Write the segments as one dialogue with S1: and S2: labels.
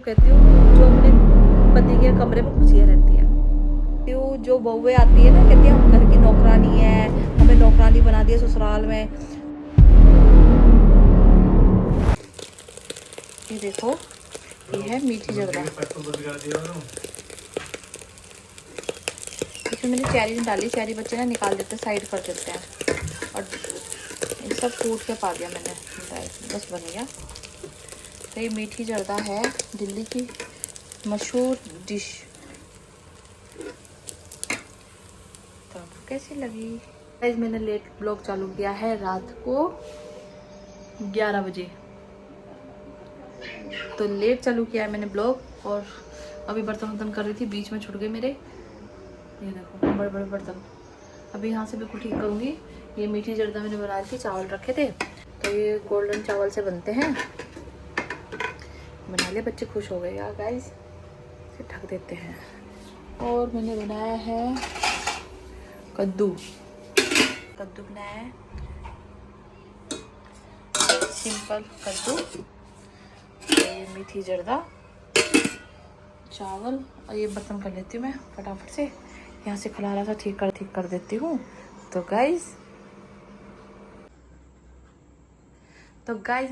S1: कहती हूँ जो अपने पति के कमरे में घुसिया रहती है। तो जो बहुएं आती है ना, कहती है हम घर की नौकरानी है, हमें नौकरानी बना दिया ससुराल में। ये देखो, ये है मीठी जर्दा। इसमें मैंने चेरी नहीं डाली, चेरी बच्चे ना निकाल देते, साइड कर देते हैं। और ये सब कूट के पा दिया मैंने, बस बन गया। तो ये मीठी जर्दा है दिल्ली की मशहूर डिश। तो कैसी लगी गाइस? मैंने लेट ब्लॉग चालू किया है रात को 11 बजे, तो लेट चालू किया है मैंने ब्लॉग। और अभी बर्तन वर्तन कर रही थी, बीच में छूट गए मेरे। ये देखो बड़े बड़े बर्तन, अभी यहाँ से बिल्कुल ठीक करूँगी। ये मीठी जर्दा मैंने बनाई थी, चावल रखे थे, तो ये गोल्डन चावल से बनते हैं। बना ले, बच्चे खुश हो गए यार गाइस। इसे ढक देते हैं। और मैंने बनाया है कद्दू, कद्दू बनाया है, सिंपल कद्दू। ये मीठी जर्दा, चावल। और ये बर्तन कर लेती हूँ मैं फटाफट से, यहाँ से खलारा सा ठीक कर देती हूँ। तो गाइस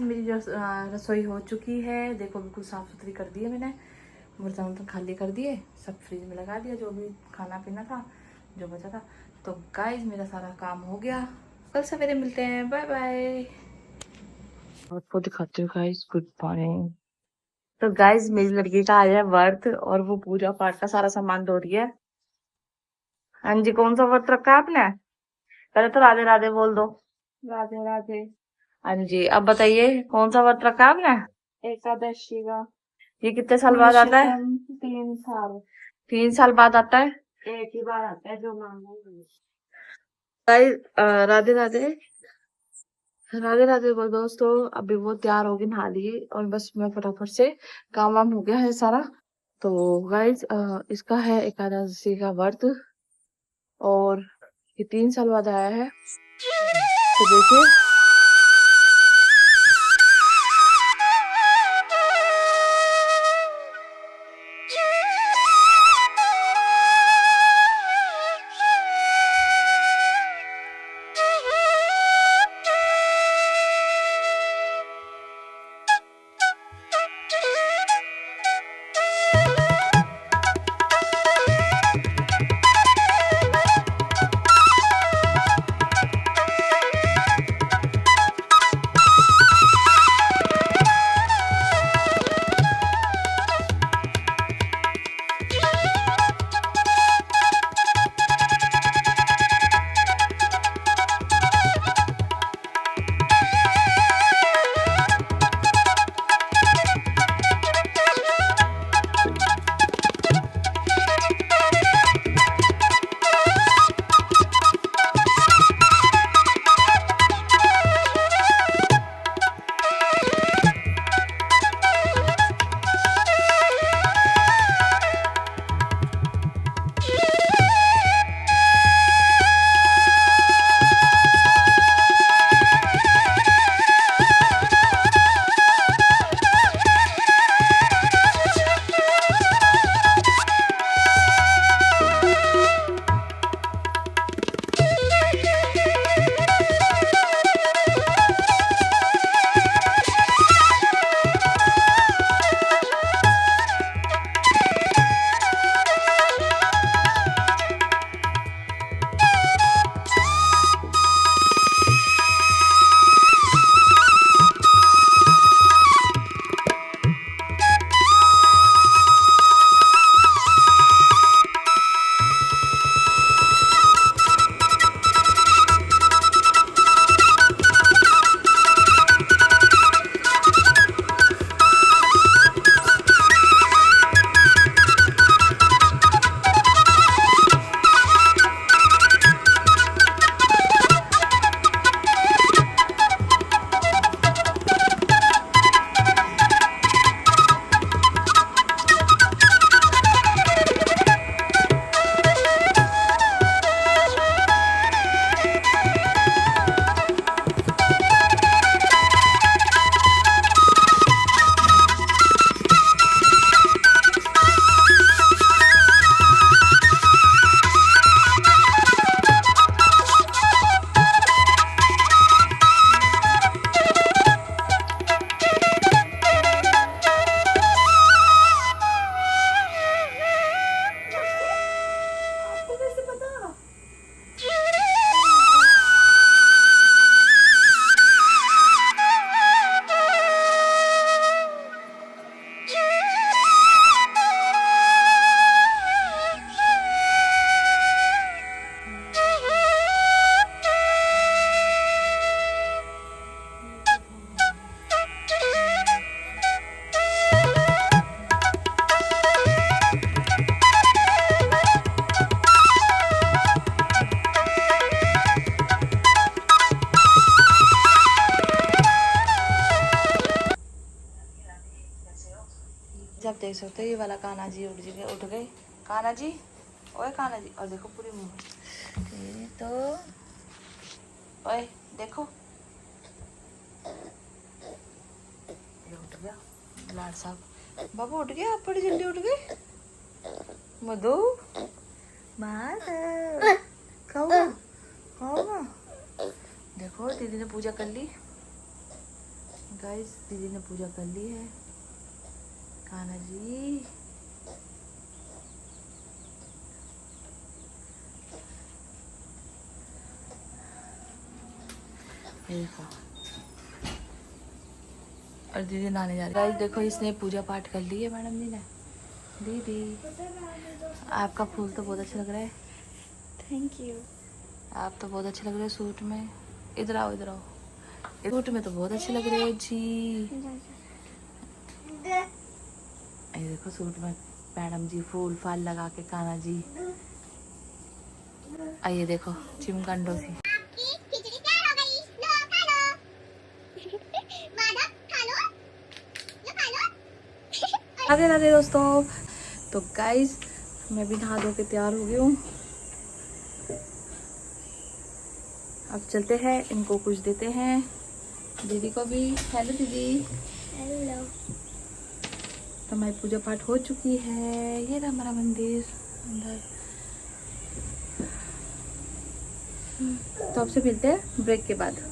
S1: मेरी रसोई हो चुकी है। देखो बिल्कुल साफ़ सुथरी कर दी है मैंने, बर्तन वर्तन खाली कर दिए, सब फ्रिज में लगा दिया, जो भी खाना पीना था जो बचा था। तो गाइस मेरा सारा काम हो गया, कल सवेरे मिलते हैं, बाय बाय। आपको दिखाती हूँ गाइस, गुड मॉर्निंग। तो गाइस मेरी लड़की का आया है व्रत, और वो पूजा पाठ का सारा सामान धो रही है। हाँ जी, कौन सा व्रत रखा है आपने? पहले तो राधे राधे बोल दो।
S2: राधे राधे।
S1: हाँ जी, अब बताइए कौन सा व्रत रखा है आपने?
S2: एकादशी का।
S1: ये कितने साल बाद आता है?
S2: पुरुषोत्तम 3 साल।
S1: 3 साल बाद आता है
S2: एक ही बार आता है जो मांगो।
S1: गाइस। राधे राधे, राधे राधे बोल दोस्तों। अभी वो तैयार होगी, नहा ली, और बस मैं फटाफट से, काम वाम हो गया है सारा। तो गाइस इसका है एकादशी का व्रत, और ये 3 साल बाद आया है। तो देखिए, देख सकते हो ये वाला कान्हा जी उठ गए। कान्हा जी, ओए कान्हा जी, और देखो पूरी मुंह ये तो, ओए देखो ये उठ गया लाड साहब। बाबू उठ गया, आप बड़ी जल्दी उठ गए। मधु खाऊंगा खाऊंगा। देखो दीदी ने पूजा कर ली गाइस, दीदी ने पूजा कर ली है। कान्हा जी देखो, और दीदी नहाने जा रही है। गाइस देखो इसने पूजा पाठ कर ली है मैडम जी ने। दीदी आपका फूल तो बहुत अच्छा लग रहा है।
S2: Thank you.
S1: आप तो बहुत अच्छे लग रहे हो सूट में। इधर आओ इधर आओ, सूट में तो बहुत अच्छे लग रहे हो जी। ये देखो सूट में मैडम जी फूल फाल लगा के, कान्हा जी। आइए देखो चिमकंडो सी। राधे राधे दोस्तों। तो गाइस मैं भी नहा धो के तैयार हो गई हूँ। अब चलते हैं, इनको कुछ देते हैं, दीदी को भी। हेलो दीदी।
S2: हेलो।
S1: तो हमारी पूजा पाठ हो चुकी है। ये रहा हमारा मंदिर अंदर। तो आपसे मिलते हैं ब्रेक के बाद।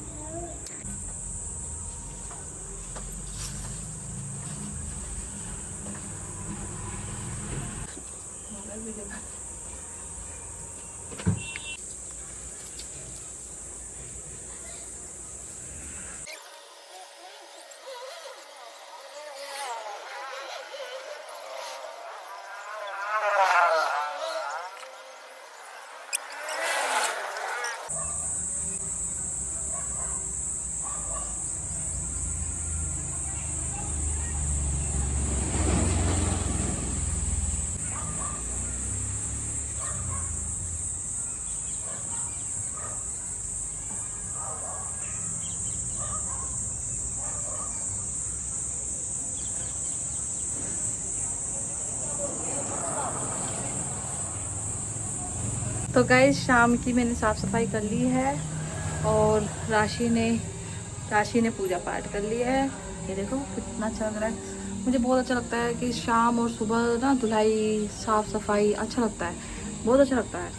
S1: तो गाइस शाम की मैंने साफ़ सफाई कर ली है और राशि ने पूजा पाठ कर लिया है। ये देखो कितना अच्छा लग रहा है। मुझे बहुत अच्छा लगता है कि शाम और सुबह ना धुलाई साफ़ सफाई अच्छा लगता है, बहुत अच्छा लगता है।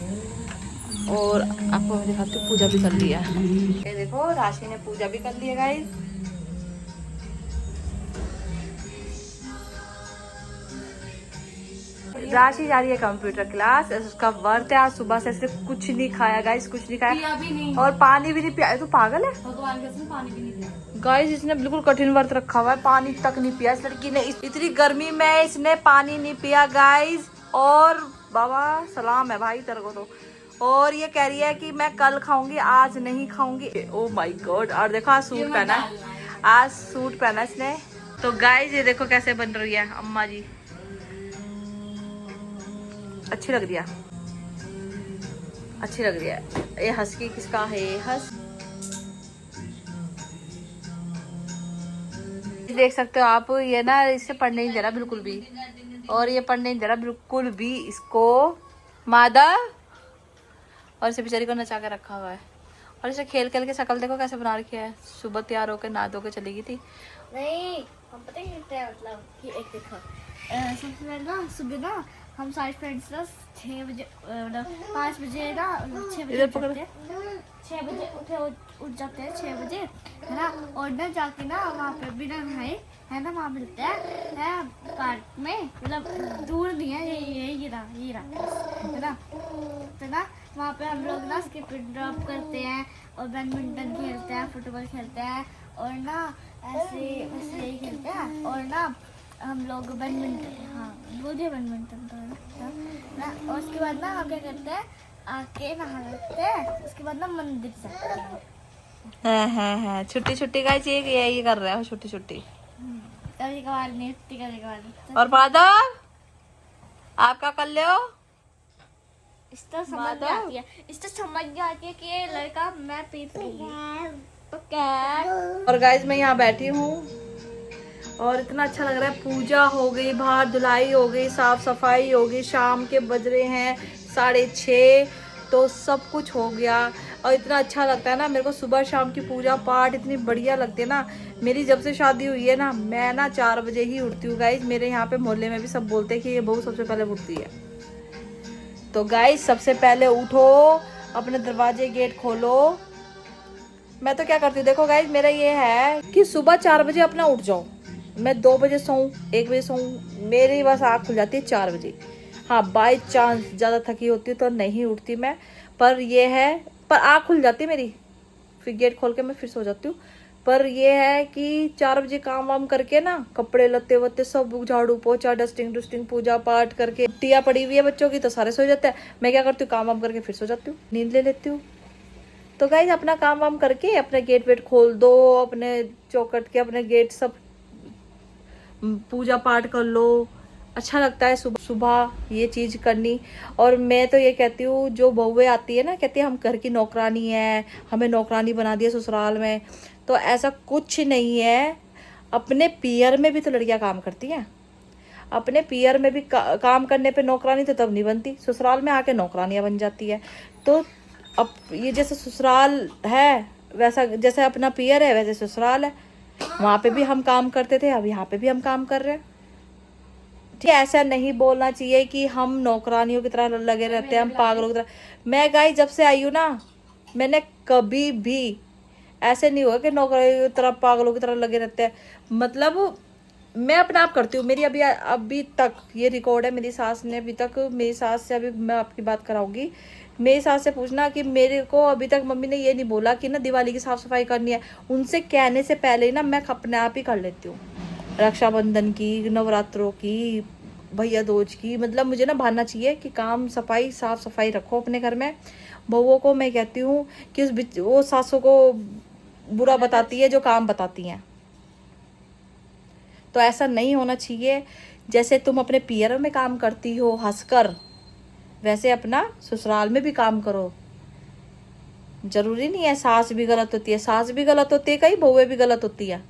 S1: और आपको मैं दिखाती हूँ, पूजा भी कर लिया है। ये देखो राशि ने पूजा भी कर लिया गाइस। राशि जा रही है कंप्यूटर क्लास, उसका वर्त है। आज सुबह से सिर्फ कुछ नहीं खाया गाइस, कुछ नहीं खाया भी नहीं। और पानी भी नहीं पिया। तू पागल है, भगवान कसम पानी भी नहीं पिया गाइस। इसने बिल्कुल कठिन व्रत रखा हुआ है, पानी तक नहीं पिया इस लड़की ने। इतनी गर्मी में इसने पानी नहीं पिया गाइस। और बाबा सलाम है भाई तेरे को तो। और ये कह रही है कि मैं कल खाऊंगी, आज नहीं खाऊंगी। Oh my God. और देखो आज सूट पहना है, आज सूट पहना इसने। तो गाइस ये देखो कैसे बन रही है अम्मा जी, अच्छी लग रही है, अच्छी लग रही है। ये हस्की किसका है? हस देख सकते हो आप, ये ना इसे पढ़ने नहीं दे रहा बिल्कुल भी, और ये पढ़ने नहीं दे रहा बिल्कुल भी इसको मादा। और इसे बेचारी को नचा के रखा हुआ है। और इसे खेल खेल के शकल देखो कैसे बना रखी है। सुबह तैयार होकर नहा धो के चली गई थी।
S2: नहीं हम पता है मतलब कि एक देखो सबसे पहले ना सुबह ना हम सारे फ्रेंड्स ना 6 बजे मतलब 5 बजे ना 6 बजे उठ जाते हैं। 6 बजे उठ जाते हैं 6 बजे है ना। और ना जाके ना वहाँ पे बिना नहाए है ना वहाँ मिलते हैं पार्क में, मतलब दूर नहीं है, ये रहा है ना। तो ना वहाँ पे हम लोग ना स्किप ड्रॉप करते हैं और बैडमिंटन खेलते हैं, फुटबॉल खेलते हैं और ना ऐसे यही खेलते हैं। और ना हम लोग बैडमिंटन, हाँ बोलिए बैडमिंटन तो है ना। और उसके बाद ना हम क्या करते हैं, आके नहा लेते हैं, उसके बाद ना मंदिर जाते हैं।
S1: छुट्टी छुट्टी का यही कर रहे हो, छुट्टी छुट्टी।
S2: कभी कभार नहीं, कभी कभार।
S1: और फादर आप क्या कर ले हो?
S2: इसको समझ नहीं आती है, इसको समझ नहीं आती है कि ये लड़का मैं पीट लूंगी।
S1: और गाइज मैं यहाँ बैठी हूँ और इतना अच्छा लग रहा है। पूजा हो गई, बाहर धुलाई हो गई, साफ सफाई हो गई, शाम के बज रहे हैं 6:30, तो सब कुछ हो गया। और इतना अच्छा लगता है ना मेरे को, सुबह शाम की पूजा पाठ इतनी बढ़िया लगती है ना। मेरी जब से शादी हुई है ना, मैं ना 4 बजे ही उठती हूँ गाइज। मेरे यहाँ पे मोहल्ले में भी सब बोलते हैं कि ये बहू सबसे पहले उठती है। तो गाइज सबसे पहले उठो, अपने दरवाजे गेट खोलो। मैं तो क्या करती हूँ देखो गाइज, मेरा ये है कि सुबह 4 बजे अपना उठ जाओ। मैं 2 बजे सोऊं, 1 बजे सोऊं, मेरी बस आँख खुल जाती है 4 बजे। हाँ बाई चांस ज़्यादा थकी होती है तो नहीं उठती मैं, पर ये है, पर आँख खुल जाती है मेरी, फिर गेट खोल के मैं फिर सो जाती हूँ। पर ये है कि 4 बजे काम वाम करके ना, कपड़े लत्ते वत्ते सब झाड़ू पोछा डस्टिंग डुस्टिंग पूजा पाठ करके, टिया पड़ी हुई है बच्चों की तो सारे सो जाते हैं। मैं क्या करती हूँ, काम वाम करके फिर सो जाती हूँ, नींद ले लेती हूँ। तो गाइज अपना काम वाम करके अपने गेट वेट खोल दो, अपने चौकट के अपने गेट सब पूजा पाठ कर लो। अच्छा लगता है सुबह सुबह ये चीज़ करनी। और मैं तो ये कहती हूँ, जो बहुएं आती है ना, कहती है हम घर की नौकरानी है, हमें नौकरानी बना दिया ससुराल में, तो ऐसा कुछ नहीं है। अपने पियर में भी तो लड़कियां काम करती हैं। अपने पियर में भी काम करने पे नौकरानी तो तब नहीं बनती, ससुराल में आके नौकरानियां बन जाती है। तो अब ये जैसे ससुराल है वैसा, जैसे अपना पियर है वैसे ससुराल है। वहाँ पे भी हम काम करते थे, अब यहाँ पे भी हम काम कर रहे हैं। ठीक है, ऐसा नहीं बोलना चाहिए कि हम नौकरानियों की तरह लगे रहते हैं, हम पागलों की तरह। मैं गाइस जब से आई हूँ ना, मैंने कभी भी ऐसे नहीं हुआ कि नौकरानियों की तरह पागलों की तरह लगे रहते हैं। मतलब मैं अपना आप करती हूँ। मेरी अभी तक ये रिकॉर्ड है, मेरी सास ने अभी तक, मेरी सास से अभी मैं आपकी बात कराऊंगी, मेरी सास से पूछना कि मेरे को अभी तक मम्मी ने ये नहीं बोला कि ना दिवाली की साफ सफाई करनी है। उनसे कहने से पहले ही ना मैं अपने आप ही कर लेती हूँ, रक्षाबंधन की, नवरात्रों की, भैया दूज की। मतलब मुझे ना भानना चाहिए कि काम सफाई साफ सफाई रखो अपने घर में। बहुओं को मैं कहती हूँ कि वो सासों को बुरा बताती है जो काम बताती हैं, तो ऐसा नहीं होना चाहिए। जैसे तुम अपने पियर में काम करती हो हंसकर, वैसे अपना ससुराल में भी काम करो। जरूरी नहीं है सास भी गलत होती है, सास भी गलत होती है, कई बहुएं भी गलत होती है।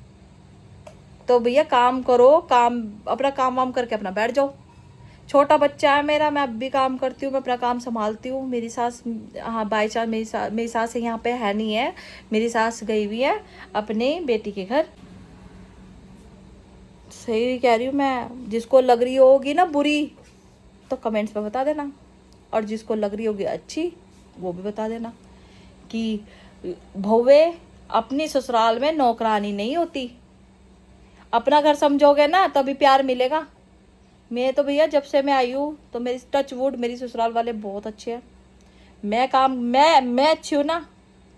S1: तो भैया काम करो, काम अपना काम वाम करके अपना बैठ जाओ। छोटा बच्चा है मेरा, मैं अब भी काम करती हूँ, मैं अपना काम संभालती हूँ। मेरी सास, हाँ बाई चांस मेरी सास यहाँ पे है नहीं है, मेरी सास गई हुई है अपने बेटी के घर। सही कह रही हूँ मैं। जिसको लग रही होगी ना बुरी तो कमेंट्स में बता देना, और जिसको लग रही होगी अच्छी वो भी बता देना कि बहुएं अपनी ससुराल में नौकरानी नहीं होती। अपना घर समझोगे ना तभी प्यार मिलेगा। मैं तो भैया जब से मैं आई हूँ तो मेरी टच वुड, मेरी ससुराल वाले बहुत अच्छे हैं। मैं अच्छी हूँ ना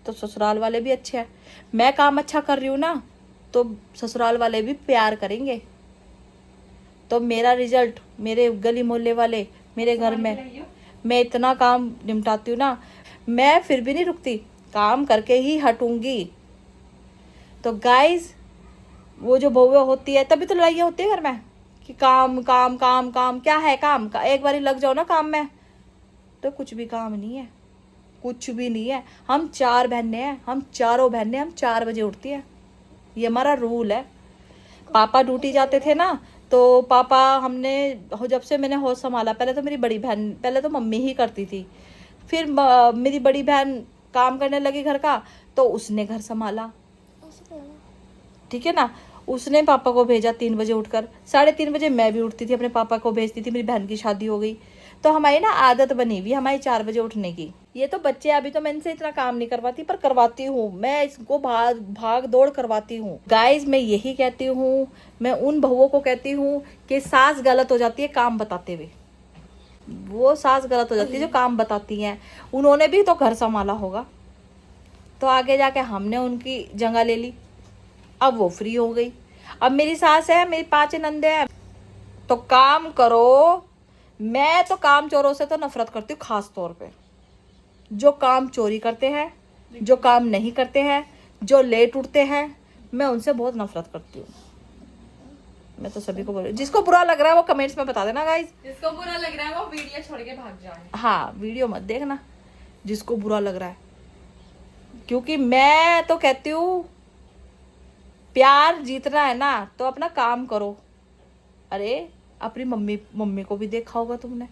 S1: तो ससुराल वाले भी अच्छे हैं। मैं काम अच्छा कर रही हूँ ना तो ससुराल वाले भी प्यार करेंगे। तो मेरा रिजल्ट, मेरे गली मोहल्ले वाले, मेरे घर में मैं इतना काम निपटाती हूँ ना, मैं फिर भी नहीं रुकती, काम करके ही हटूंगी। तो गाइज वो जो बहुएं होती है तभी तो लड़ाइयाँ होती है घर में कि काम काम काम काम। क्या है काम का? एक बार लग जाओ ना काम में तो कुछ भी काम नहीं है, कुछ भी नहीं है। हम 4 बहनें हैं, हम चारों बहनें हम 4 बजे उठती हैं, ये हमारा रूल है। पापा ड्यूटी जाते थे ना तो पापा, हमने जब से मैंने होश संभाला, पहले तो मेरी बड़ी बहन, पहले तो मम्मी ही करती थी, फिर मेरी बड़ी बहन काम करने लगी घर का तो उसने घर संभाला, ठीक है ना। उसने पापा को भेजा 3 बजे उठकर, 3:30 बजे मैं भी उठती थी, अपने पापा को भेजती थी। मेरी बहन की शादी हो गई तो हमारी ना आदत बनी हुई हमारी 4 बजे उठने की। ये तो बच्चे, अभी तो मैं इनसे इतना काम नहीं करवाती पर करवाती हूँ, मैं इसको भाग दौड़ करवाती हूँ। गाइज मैं यही कहती हूँ, मैं उन बहुओं को कहती हूँ कि सास गलत हो जाती है काम बताते हुए। वो सास गलत हो जाती है जो काम बताती हैं। उन्होंने भी तो घर संभाला होगा, तो आगे जाके हमने उनकी जगह ले ली, अब वो फ्री हो गई। अब मेरी सास है, मेरी 5 नंदे हैं, तो काम करो। मैं तो काम चोरों से तो नफरत करती हूँ, खास तौर पे जो काम चोरी करते हैं, जो काम नहीं करते हैं, जो लेट उठते हैं, मैं उनसे बहुत नफरत करती हूँ। मैं तो सभी को बोल रही हूँ, जिसको बुरा लग रहा है वो कमेंट्स में बता देना गाइस।
S3: जिसको बुरा लग रहा है वो वीडियो छोड़ के भाग जाए।
S1: हाँ वीडियो मत देखना जिसको बुरा लग रहा है, क्योंकि मैं तो कहती हूँ प्यार जीतना है ना तो अपना काम करो। अरे अपनी मम्मी को भी देखा होगा तुमने,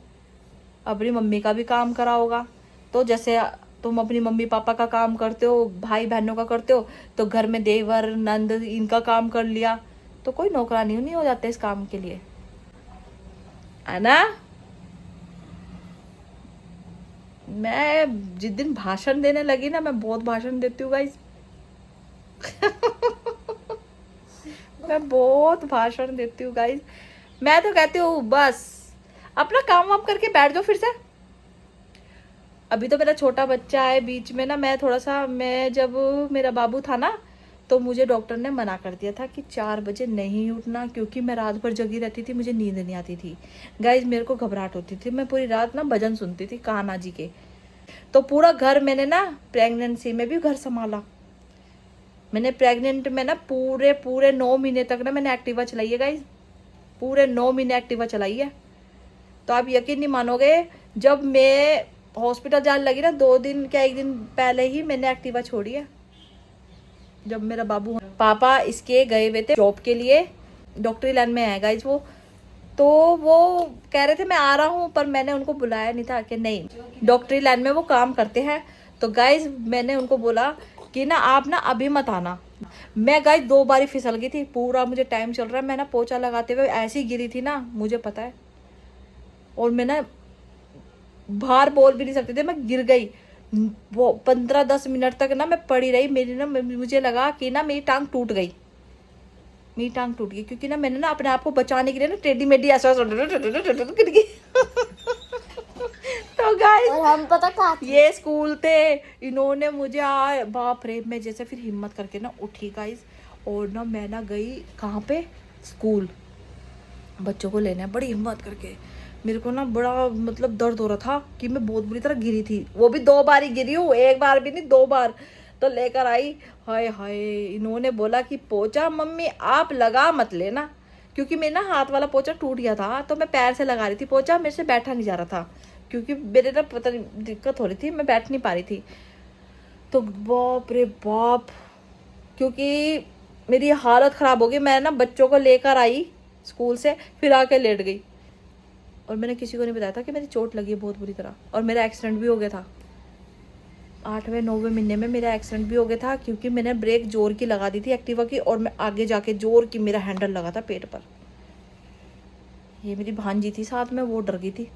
S1: अपनी मम्मी का भी काम करा होगा। तो जैसे तुम अपनी मम्मी पापा का काम करते हो, भाई बहनों का करते हो, तो घर में देवर नंद इनका काम कर लिया, तो कोई नौकरानी नहीं हो जाते इस काम के लिए, है ना। मैं जिस दिन भाषण देने लगी ना, मैं बहुत भाषण देती हूँ गाइस मैं बहुत भाषण देती हूँ गाइस। मैं तो कहती हूँ बस अपना काम वाम करके बैठ जाओ फिर से। अभी तो मेरा छोटा बच्चा है, बीच में ना मैं जब मेरा बाबू था ना, तो मुझे डॉक्टर ने मना कर दिया था कि 4 बजे नहीं उठना, क्योंकि मैं रात भर जगी रहती थी, मुझे नींद नहीं आती थी गाइज, मेरे को घबराहट होती थी, मैं पूरी रात ना भजन सुनती थी कान्हा जी के। तो पूरा घर मैंने ना प्रेगनेंसी में भी घर संभाला। मैंने प्रेग्नेंट में ना पूरे 9 महीने तक ना मैंने एक्टिवा चलाई है गाइज, पूरे 9 महीने एक्टिवा चलाई है। तो आप यकीन नहीं मानोगे, जब मैं हॉस्पिटल जाने लगी ना 2 दिन क्या 1 दिन पहले ही मैंने एक्टिवा छोड़ी है। जब मेरा बाबू, पापा इसके गए हुए थे जॉब के लिए, डॉक्टरी लाइन में है गाइज वो, तो वो कह रहे थे मैं आ रहा हूँ, पर मैंने उनको बुलाया नहीं था कि नहीं, डॉक्टरी लाइन में वो काम करते हैं। तो गाइज मैंने उनको बोला कि ना आप ना अभी मत आना। मैं गाइज 2 बार फिसल गई थी, पूरा मुझे टाइम चल रहा है, मैं ना पोछा लगाते हुए ऐसी गिरी थी ना, मुझे पता है, और मैं ना बाहर बोल भी नहीं सकती थी, मैं गिर गई। वो 15-10 मिनट तक ना मैं पड़ी रही, मेरी ना मुझे लगा कि ना मेरी टांग टूट गई, क्योंकि ना मैंने ना अपने आप को बचाने के लिए ना टेढ़ी मेढ़ी ऐसा गिर गई तो गाइस
S2: हम पता क्या
S1: ये स्कूल थे, इन्होंने मुझे बाप रे, मैं जैसे फिर हिम्मत करके ना उठी गाइस, और ना मैं ना गई कहाँ पे, स्कूल बच्चों को लेने, बड़ी हिम्मत करके। मेरे को ना बड़ा मतलब दर्द हो रहा था कि मैं बहुत बुरी तरह गिरी थी, वो भी 2 बार ही गिरी हूँ, 1 बार भी नहीं 2 बार। तो लेकर आई, हाय हाय, इन्होंने बोला कि पोछा मम्मी आप लगा मत लेना, क्योंकि मेरा ना हाथ वाला पोछा टूट गया था, तो मैं पैर से लगा रही थी पोछा, मेरे से बैठा नहीं जा रहा था, क्योंकि मेरे ना पता नहीं दिक्कत हो रही थी, मैं बैठ नहीं पा रही थी। तो बाप रे बाप, क्योंकि मेरी हालत ख़राब हो गई, मैं ना बच्चों को लेकर आई स्कूल से, फिर आके लेट गई, और मैंने किसी को नहीं बताया था कि मेरी चोट लगी है बहुत बुरी तरह, और मेरा एक्सीडेंट भी हो गया था 8वें 9वें महीने में, मेरा एक्सीडेंट भी हो गया था, क्योंकि मैंने ब्रेक जोर की लगा दी थी एक्टिवा की, और मैं आगे जाके जोर की मेरा हैंडल लगा था पेट पर। ये मेरी भांजी थी साथ में, वो डर गई थी।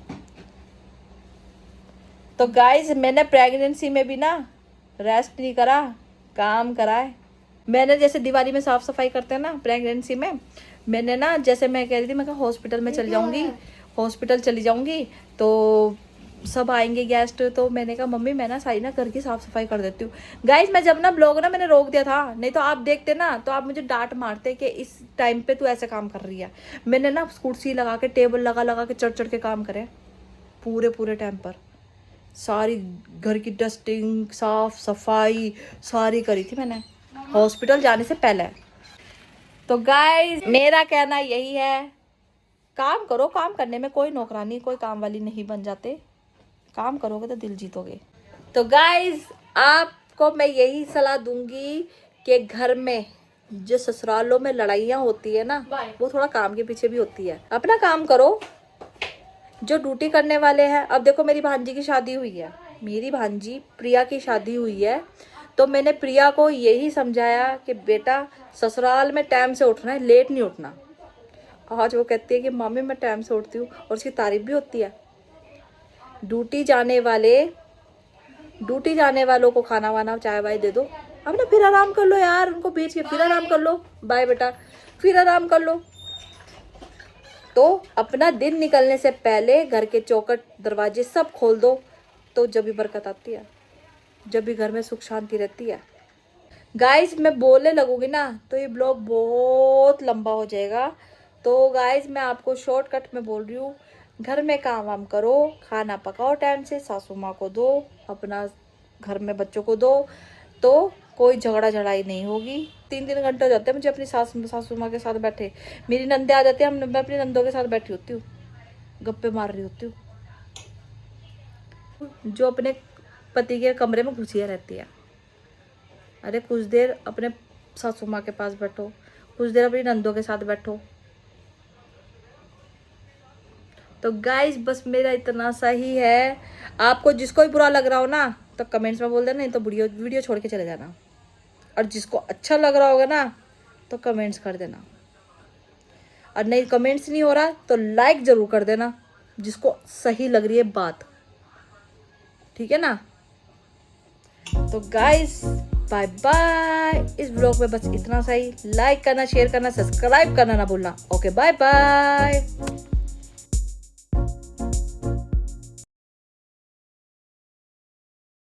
S1: तो गाइस मैंने प्रेगनेंसी में भी ना रेस्ट नहीं करा, काम करा है मैंने। जैसे दिवाली में साफ सफाई करते हैं ना, प्रेगनेंसी में मैंने ना, जैसे मैं कह रही थी, मैं कहा हॉस्पिटल में चली जाऊंगी, हॉस्पिटल चली जाऊंगी तो सब आएंगे गेस्ट, तो मैंने कहा मम्मी मैं ना सारी ना घर की साफ सफाई कर देती हूँ। गाइस मैं जब ना ब्लॉग ना मैंने रोक दिया था, नहीं तो आप देखते ना तो आप मुझे डांट मारते कि इस टाइम पे तू ऐसे काम कर रही है। मैंने ना कुर्सी लगा के, टेबल लगा के, चढ़ के काम करे पूरे टाइम पर, सारी घर की डस्टिंग साफ सफाई सारी करी थी मैंने हॉस्पिटल जाने से पहले। तो गाइस मेरा कहना यही है, काम करो, काम करने में कोई नौकरानी कोई काम वाली नहीं बन जाते, काम करोगे तो दिल जीतोगे। तो गाइस आपको मैं यही सलाह दूंगी कि घर में जो ससुरालों में लड़ाइयाँ होती है ना, वो थोड़ा काम के पीछे भी होती है, अपना काम करो। जो ड्यूटी करने वाले हैं, अब देखो मेरी भांजी की शादी हुई है, मेरी भांजी प्रिया की शादी हुई है, तो मैंने प्रिया को यही समझाया कि बेटा ससुराल में टाइम से उठना है, लेट नहीं उठना। आज वो कहती है कि मम्मी मैं टाइम से उठती हूँ, और उसकी तारीफ भी होती है। ड्यूटी जाने वालों को खाना वाना चाय वाय दे दो, अब ना फिर आराम कर लो यार, उनको बेच के फिर आराम कर लो, बाय बेटा फिर आराम कर लो। तो अपना दिन निकलने से पहले घर के चौखट दरवाजे सब खोल दो, तो जब भी बरकत आती है, जब भी घर में सुख शांति रहती है। गाइस मैं बोलने लगूंगी ना तो ये ब्लॉग बहुत लंबा हो जाएगा, तो गाइस मैं आपको शॉर्टकट में बोल रही हूँ, घर में काम वाम करो, खाना पकाओ टाइम से, सासू माँ को दो, अपना घर में बच्चों को दो, तो कोई झगड़ा झड़ाई नहीं होगी। 3-3 घंटे हो जाते हैं मुझे अपनी सासू माँ के साथ बैठे, मेरी नंदे आ जाती है, मैं अपनी नंदों के साथ बैठी होती हूँ, गप्पे मार रही होती हूँ, जो अपने पति के कमरे में घुसिया रहती है। अरे कुछ देर अपने सासू माँ के पास बैठो, कुछ देर अपनी नंदों के साथ बैठो। तो गाइस बस मेरा इतना सा ही है। आपको जिसको भी बुरा लग रहा हो ना तो कमेंट्स में बोल देना, नहीं तो वीडियो छोड़ के चले जाना। और जिसको अच्छा लग रहा होगा ना तो कमेंट्स कर देना, और नहीं कमेंट्स नहीं हो रहा तो लाइक जरूर कर देना, जिसको सही लग रही है बात, ठीक है ना। तो गाइस बाय बाय। इस ब्लॉग में बस इतना सा ही। लाइक करना, शेयर करना, सब्सक्राइब करना ना भूलना। Okay bye bye.